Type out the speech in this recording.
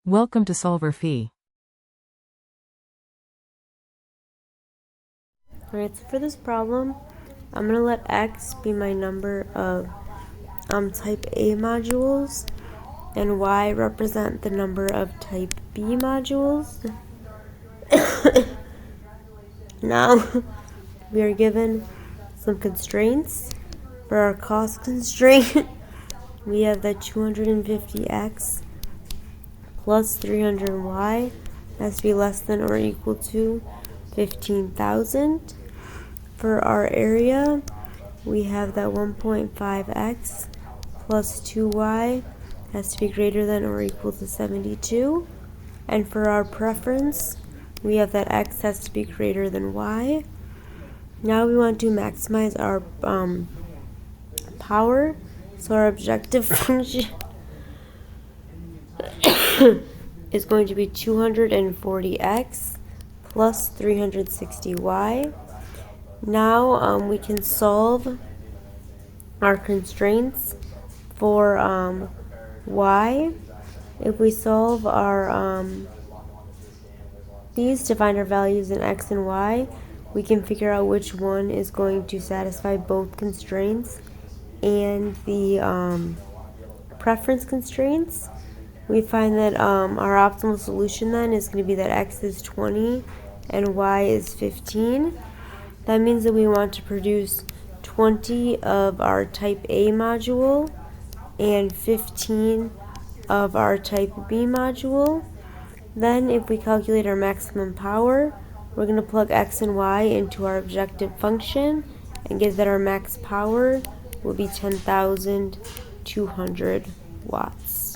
Welcome to solverfy. Alright, so for this problem, I'm going to let x be my number of type A modules, and y represent the number of type B modules. Now, we are given some constraints. For our cost constraint, we have that 250x plus 300y has to be less than or equal to 15,000. For our area, we have that 1.5x plus 2y has to be greater than or equal to 72. And for our preference, we have that x has to be greater than y. Now we want to maximize our power. So our objective function is going to be 240x plus 360y. Now we can solve our constraints for y. If we solve our these to find our values in x and y, we can figure out which one is going to satisfy both constraints and the preference constraints. We find that our optimal solution then is going to be that x is 20 and y is 15. That means that we want to produce 20 of our type A module and 15 of our type B module. Then if we calculate our maximum power, we're going to plug x and y into our objective function and get that our max power will be 10,200 watts.